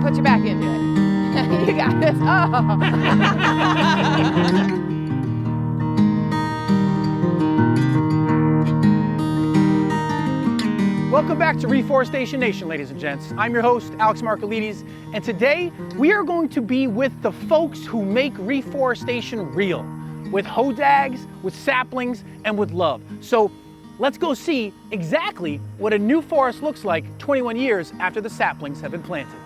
put your back into it. You got this. Oh. Welcome back to Reforestation Nation, ladies and gents. I'm your host, Alex Markolides, and today we are going to be with the folks who make reforestation real, with hodags, with saplings, and with love. So let's go see exactly what a new forest looks like 21 years after the saplings have been planted.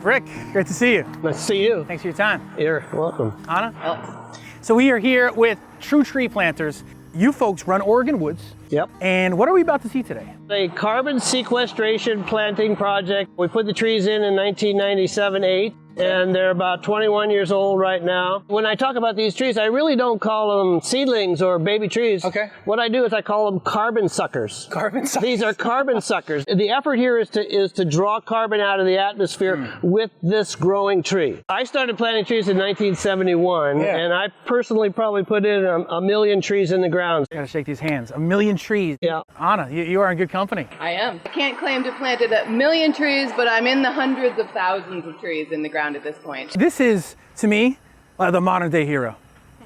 Rick, great to see you. Nice to see you. Thanks for your time. You're welcome. Anna? Alex. So we are here with true tree planters. You folks run Oregon Woods. Yep. And what are we about to see today? A carbon sequestration planting project. We put the trees in 1997-8, and they're about 21 years old right now. When I talk about these trees, I really don't call them seedlings or baby trees. Okay. What I do is I call them carbon suckers. Carbon suckers. These are carbon suckers. The effort here is to draw carbon out of the atmosphere with this growing tree. I started planting trees in 1971, and I personally probably put in a million trees in the ground. I gotta shake these hands. A million trees. Yeah. Anna, you are in good company. I am. I can't claim to have planted a million trees, but I'm in the hundreds of thousands of trees in the ground at this point. This is, to me, the modern day hero.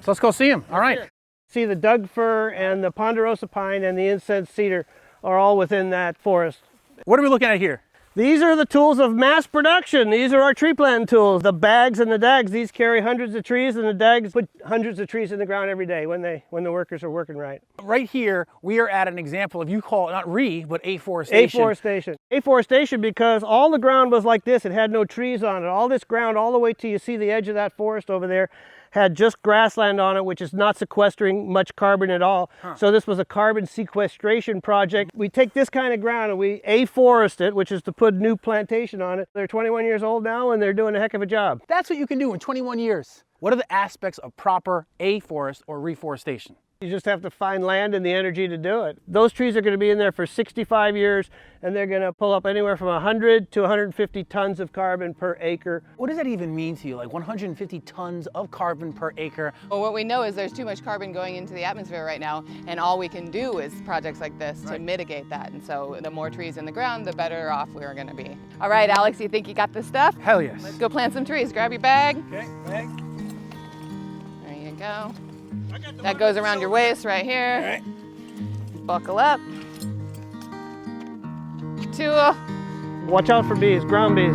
So let's go see him. All right. See, the Doug fir and the ponderosa pine and the incense cedar are all within that forest. What are we looking at here? These are the tools of mass production. These are our tree planting tools. The bags and the dags, these carry hundreds of trees, and the dags put hundreds of trees in the ground every day when the workers are working right. Right here, we are at an example of, you call it not but afforestation. Afforestation. Afforestation because all the ground was like this. It had no trees on it. All this ground, all the way till you see the edge of that forest over there, had just grassland on it, which is not sequestering much carbon at all. So this was a carbon sequestration project. We take this kind of ground and we afforest it, which is to put new plantation on it. They're 21 years old now and they're doing a heck of a job. That's what you can do in 21 years. What are the aspects of proper afforest or reforestation? You just have to find land and the energy to do it. Those trees are going to be in there for 65 years and they're going to pull up anywhere from 100 to 150 tons of carbon per acre. What does that even mean to you? Like 150 tons of carbon per acre? Well, what we know is there's too much carbon going into the atmosphere right now, and all we can do is projects like this to mitigate that. And so the more trees in the ground, the better off we're going to be. All right, Alex, you think you got this stuff? Hell yes. Let's go plant some trees. Grab your bag. Okay, bag. There you go. That goes around your waist right here. All right. Buckle up. Tool. Watch out for bees, ground bees.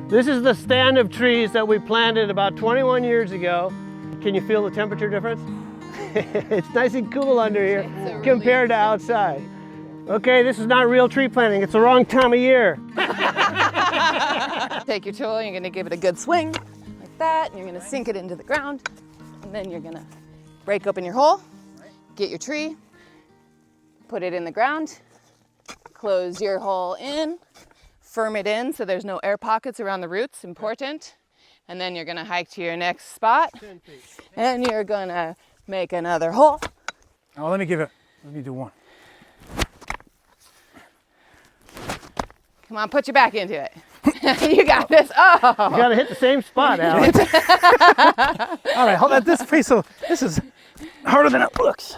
This is the stand of trees that we planted about 21 years ago. Can you feel the temperature difference? It's nice and cool under here compared to outside. Okay, this is not real tree planting. It's the wrong time of year. Take your tool, you're gonna give it a good swing, like that, and you're gonna sink it into the ground, and then you're gonna break open your hole, get your tree, put it in the ground, close your hole in, firm it in so there's no air pockets around the roots, important, and then you're gonna hike to your next spot, and you're gonna make another hole. Oh, let me do one. Come on, put your back into it. You got this. Oh! You gotta hit the same spot, Alex. All right, hold on. This is harder than it looks.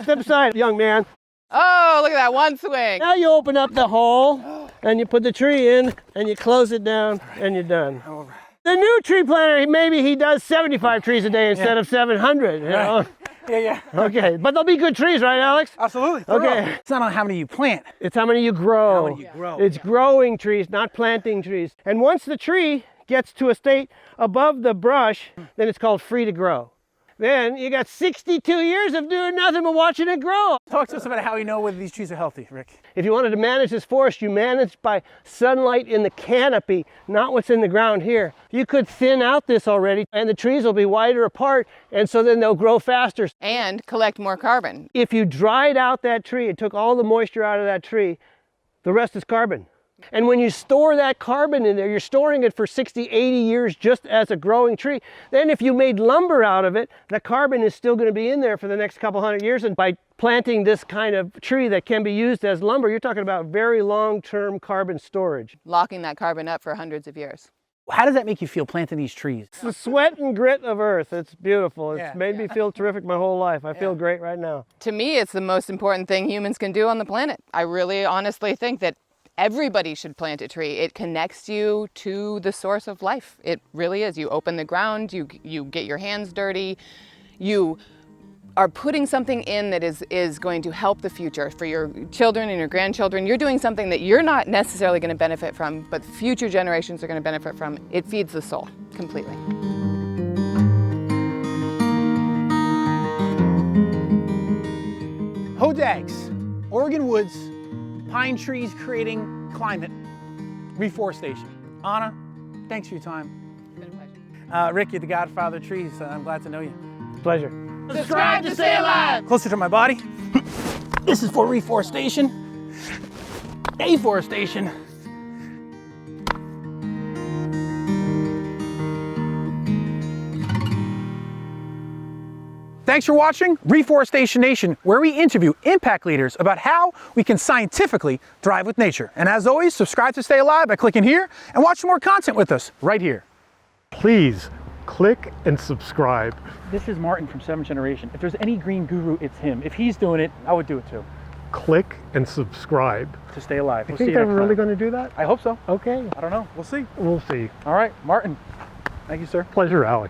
Step aside, young man. Oh, look at that one swing. Now you open up the hole and you put the tree in and you close it down and you're done. The new tree planter, maybe he does 75 trees a day instead of 700. You know? Yeah. Okay, but they'll be good trees, right, Alex? Absolutely. Okay. It's not on how many you plant. It's how many you grow. How many you grow. It's growing trees, not planting trees. And once the tree gets to a state above the brush, then it's called free to grow. Then you got 62 years of doing nothing but watching it grow. Talk to us about how you know whether these trees are healthy, Rick. If you wanted to manage this forest, you manage by sunlight in the canopy, not what's in the ground here. You could thin out this already, and the trees will be wider apart, and so then they'll grow faster. And collect more carbon. If you dried out that tree and took all the moisture out of that tree, the rest is carbon. And when you store that carbon in there, you're storing it for 60, 80 years just as a growing tree. Then if you made lumber out of it, the carbon is still going to be in there for the next couple hundred years. And by planting this kind of tree that can be used as lumber, you're talking about very long-term carbon storage. Locking that carbon up for hundreds of years. How does that make you feel planting these trees? It's the sweat and grit of earth. It's beautiful. It's Yeah. made me feel terrific my whole life. I feel great right now. To me, it's the most important thing humans can do on the planet. I really honestly think that everybody should plant a tree. It connects you to the source of life. It really is. You open the ground, you get your hands dirty, you are putting something in that is going to help the future for your children and your grandchildren. You're doing something that you're not necessarily going to benefit from, but future generations are going to benefit from. It feeds the soul completely. Hodags, Oregon woods, pine trees creating climate, reforestation. Anna, thanks for your time. It's been a pleasure. Rick, you're the godfather of trees. I'm glad to know you. Pleasure. Subscribe to stay alive! Closer to my body. This is for reforestation. Afforestation. Thanks for watching Reforestation Nation, where we interview impact leaders about how we can scientifically thrive with nature. And as always, subscribe to stay alive by clicking here and watch more content with us right here. Please click and subscribe. This is Martin from 7th Generation. If there's any green guru, it's him. If he's doing it, I would do it too. Click and subscribe. To stay alive. You We'll see think you I'm next really time. going to do that? I hope so. Okay, I don't know. We'll see. we'll see. All right, Martin. Thank you, sir. Pleasure, Alex.